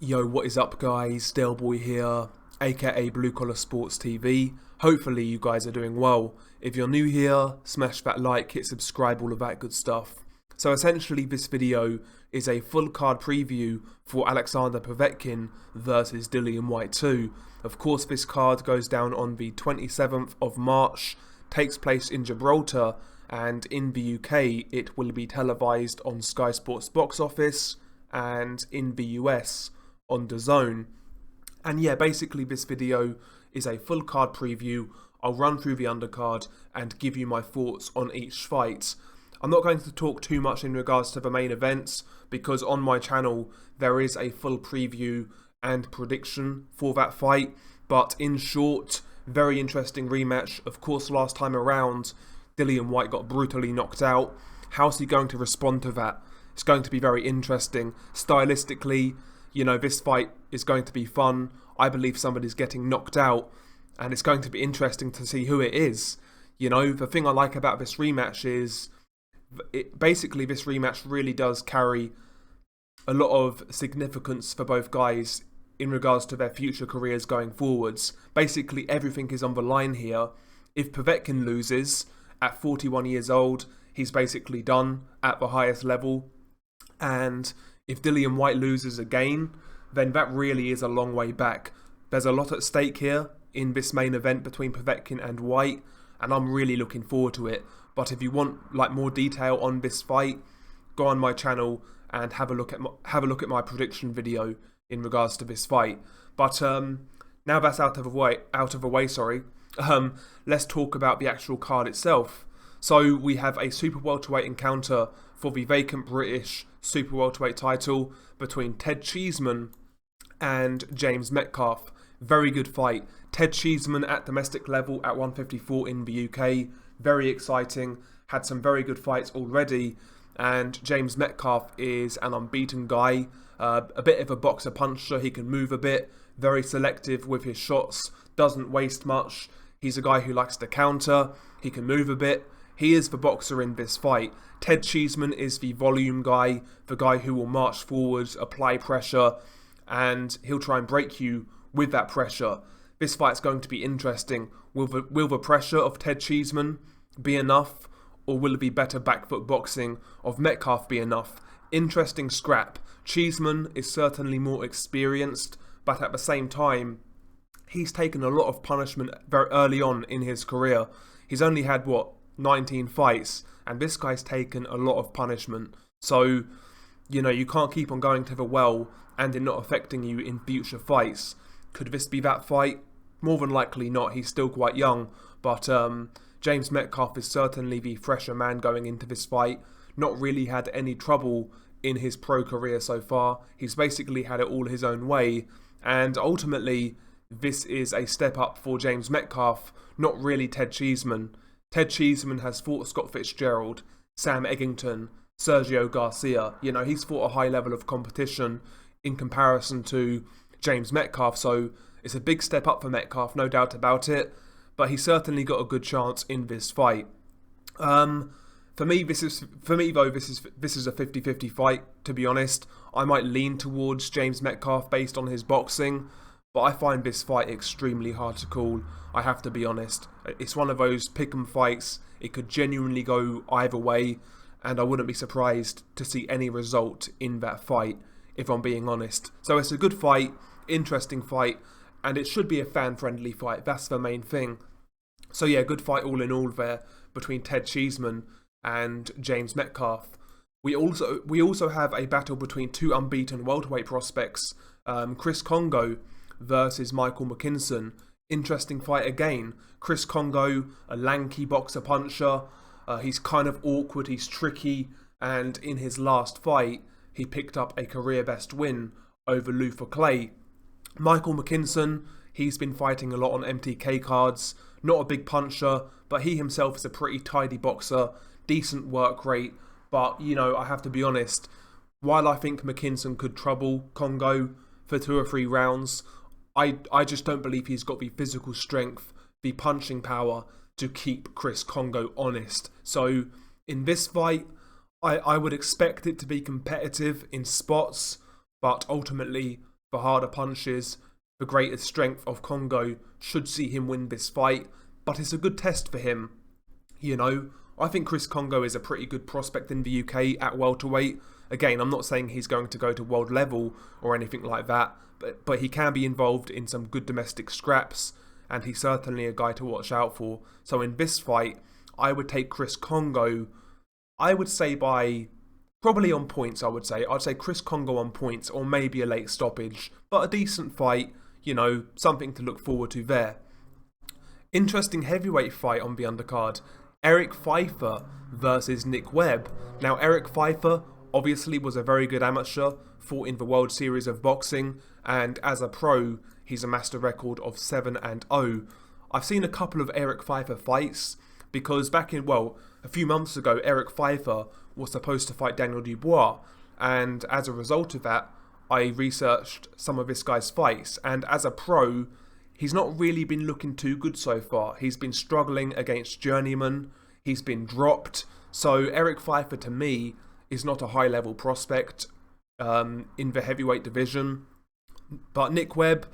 Yo, what is up guys, Boy here, aka Blue Collar Sports TV. Hopefully you guys are doing well. If you're new here, smash that like, hit subscribe, all of that good stuff. So essentially this video is a full card preview for Alexander Povetkin versus Dillian Whyte 2. Of course this card goes down on the 27th of March, takes place in Gibraltar, and in the UK it will be televised on Sky Sports Box Office, and in the US on DAZN. And yeah, basically this video is a full card preview. I'll run through the undercard and give you my thoughts on each fight. I'm not going to talk too much in regards to the main events because on my channel there is a full preview and prediction for that fight. But in short, very interesting rematch. Of course, last time around Dillian Whyte got brutally knocked out. How's he going to respond to that? It's going to be very interesting. Stylistically, you know, this fight is going to be fun. I believe somebody's getting knocked out, and it's going to be interesting to see who it is. You know, the thing I like about this rematch is, basically this rematch really does carry a lot of significance for both guys in regards to their future careers going forwards. Basically everything is on the line here. If Povetkin loses at 41 years old, he's basically done at the highest level. And if Dillian Whyte loses again, then that really is a long way back. There's a lot at stake here in this main event between Povetkin and Whyte, and I'm really looking forward to it. But if you want like more detail on this fight, go on my channel and have a look at my prediction video in regards to this fight. But now that's out of the way, let's talk about the actual card itself. So we have a super welterweight encounter for the vacant British super welterweight title between Ted Cheeseman and James Metcalf. Very good fight. Ted Cheeseman at domestic level at 154 in the UK. Very exciting. Had some very good fights already. And James Metcalf is an unbeaten guy. A bit of a boxer puncher. He can move a bit. Very selective with his shots. Doesn't waste much. He's a guy who likes to counter. He can move a bit. He is the boxer in this fight. Ted Cheeseman is the volume guy, the guy who will march forward, apply pressure, and he'll try and break you with that pressure. This fight's going to be interesting. Will the pressure of Ted Cheeseman be enough, or will it be better back foot boxing of Metcalf be enough? Interesting scrap. Cheeseman is certainly more experienced, but at the same time, he's taken a lot of punishment very early on in his career. He's only had, 19 fights, and this guy's taken a lot of punishment. So, you know, you can't keep on going to the well and it not affecting you in future fights. Could this be that fight? More than likely not. He's still quite young, but James Metcalf is certainly the fresher man going into this fight. Not really had any trouble in his pro career so far. He's basically had it all his own way, and ultimately this is a step up for James Metcalf, not really Ted Cheeseman. Ted Cheeseman has fought Scott Fitzgerald, Sam Eggington, Sergio Garcia. You know, he's fought a high level of competition in comparison to James Metcalf, so it's a big step up for Metcalf, no doubt about it, but he certainly got a good chance in this fight. For me, this is a 50-50 fight, to be honest. I might lean towards James Metcalf based on his boxing, but I find this fight extremely hard to call. I have to be honest. It's one of those pick'em fights. It could genuinely go either way, and I wouldn't be surprised to see any result in that fight, if I'm being honest. So it's a good fight, interesting fight, and it should be a fan-friendly fight. That's the main thing. So yeah, good fight all in all there between Ted Cheeseman and James Metcalf. We also have a battle between two unbeaten welterweight prospects, Chris Congo versus Michael McKinnon. Interesting fight again. Chris Congo, a lanky boxer puncher. He's kind of awkward, he's tricky, and in his last fight, he picked up a career best win over Luther Clay. Michael McKinnon, he's been fighting a lot on MTK cards. Not a big puncher, but he himself is a pretty tidy boxer. Decent work rate, but you know, I have to be honest, while I think McKinnon could trouble Congo for 2 or 3 rounds, I just don't believe he's got the physical strength, the punching power to keep Chris Congo honest. So in this fight, I would expect it to be competitive in spots, but ultimately the harder punches, the greater strength of Congo should see him win this fight, but it's a good test for him. You know, I think Chris Congo is a pretty good prospect in the UK at welterweight. Again, I'm not saying he's going to go to world level or anything like that, but he can be involved in some good domestic scraps, and he's certainly a guy to watch out for. So in this fight, I would take Chris Congo, I would say by, probably on points, I'd say Chris Congo on points, or maybe a late stoppage, but a decent fight, you know, something to look forward to there. Interesting heavyweight fight on the undercard. Eric Pfeiffer versus Nick Webb. Now, Eric Pfeiffer obviously was a very good amateur, fought in the World Series of Boxing, and as a pro, he's amassed a record of 7-0. I've seen a couple of Eric Pfeiffer fights, because back in, well, a few months ago, Eric Pfeiffer was supposed to fight Daniel Dubois, and as a result of that, I researched some of this guy's fights, and as a pro, he's not really been looking too good so far. He's been struggling against journeyman, he's been dropped, so Eric Pfeiffer to me is not a high level prospect in the heavyweight division. But Nick Webb,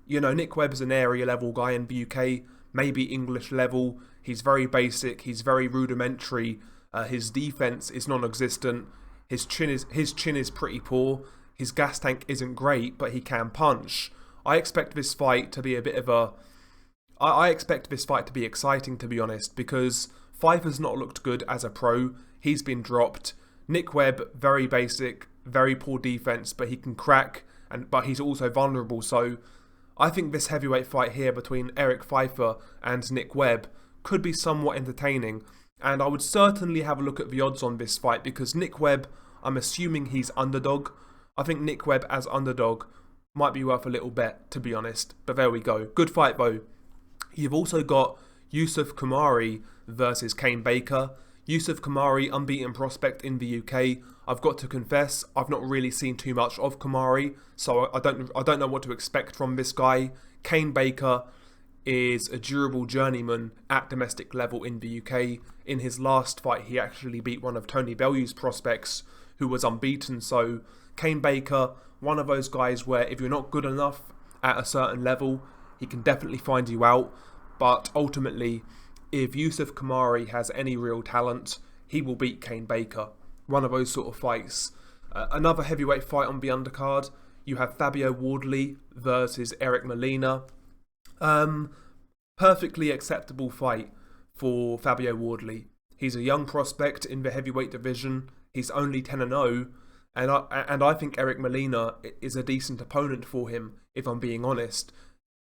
you know, Nick Webb is an area level guy in the UK, maybe English level. He's very basic, he's very rudimentary, his defense is non-existent, his chin is pretty poor, his gas tank isn't great, but he can punch. I expect this fight to be a bit of a... I expect this fight to be exciting, to be honest, because Pfeiffer's not looked good as a pro. He's been dropped. Nick Webb, very basic, very poor defense, but he can crack, but he's also vulnerable. So I think this heavyweight fight here between Eric Pfeiffer and Nick Webb could be somewhat entertaining. And I would certainly have a look at the odds on this fight, because Nick Webb, I'm assuming he's underdog. I think Nick Webb as underdog might be worth a little bet, to be honest. But there we go. Good fight, though. You've also got Yusuf Kumari versus Kane Baker. Yusuf Kumari, unbeaten prospect in the UK. I've got to confess, I've not really seen too much of Kumari, so I don't know what to expect from this guy. Kane Baker is a durable journeyman at domestic level in the UK. In his last fight, he actually beat one of Tony Bellew's prospects, who was unbeaten. So Kane Baker, one of those guys where if you're not good enough at a certain level, he can definitely find you out. But ultimately, if Yusuf Kumari has any real talent, he will beat Kane Baker. One of those sort of fights. Another heavyweight fight on the undercard, you have Fabio Wardley versus Eric Molina. Perfectly acceptable fight for Fabio Wardley. He's a young prospect in the heavyweight division. He's only 10-0. And I think Eric Molina is a decent opponent for him, if I'm being honest.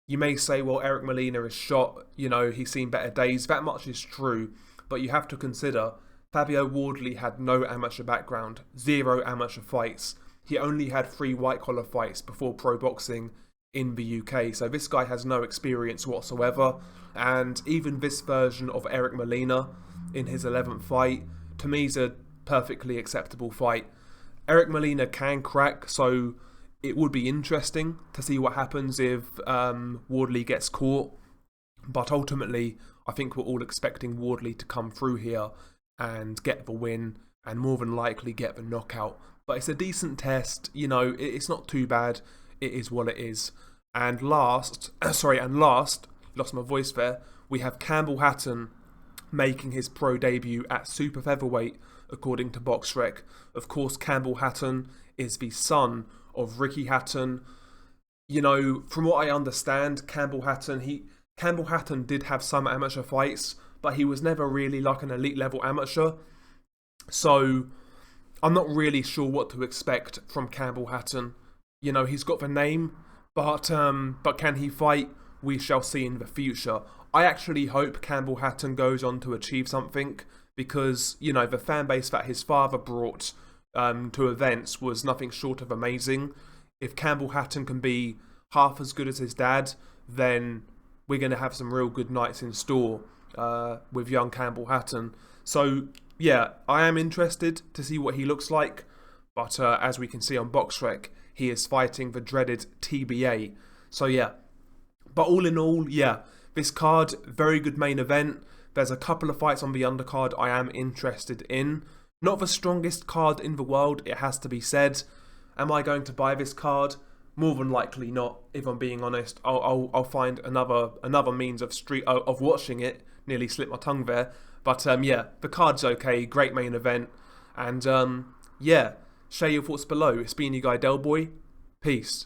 You may say, well, Eric Molina is shot, you know, he's seen better days. That much is true, but you have to consider Fabio Wardley had no amateur background, 0 amateur fights. He only had 3 white-collar fights before pro boxing in the UK, so this guy has no experience whatsoever. And even this version of Eric Molina in his 11th fight, to me, is a perfectly acceptable fight. Eric Molina can crack, so it would be interesting to see what happens if Wardley gets caught. But ultimately, I think we're all expecting Wardley to come through here and get the win, and more than likely get the knockout. But it's a decent test, you know, it's not too bad. It is what it is. And last, lost my voice there, we have Campbell Hatton making his pro debut at super featherweight, according to BoxRec. Of course, Campbell Hatton is the son of Ricky Hatton. You know, from what I understand, Campbell Hatton did have some amateur fights, but he was never really like an elite level amateur. So I'm not really sure what to expect from Campbell Hatton. You know, he's got the name, but can he fight? We shall see in the future. I actually hope Campbell Hatton goes on to achieve something, because, you know, the fan base that his father brought to events was nothing short of amazing. If Campbell Hatton can be half as good as his dad, then we're going to have some real good nights in store with young Campbell Hatton. So, yeah, I am interested to see what he looks like, but as we can see on BoxRec, he is fighting the dreaded TBA. So, yeah. But all in all, yeah, this card, very good main event. There's a couple of fights on the undercard I am interested in. Not the strongest card in the world, it has to be said. Am I going to buy this card? more than likely not, if I'm being honest. I'll find another means of watching it. Nearly slipped my tongue there. But yeah, the card's okay. Great main event. And yeah, share your thoughts below. It's been your guy Delboy. Peace.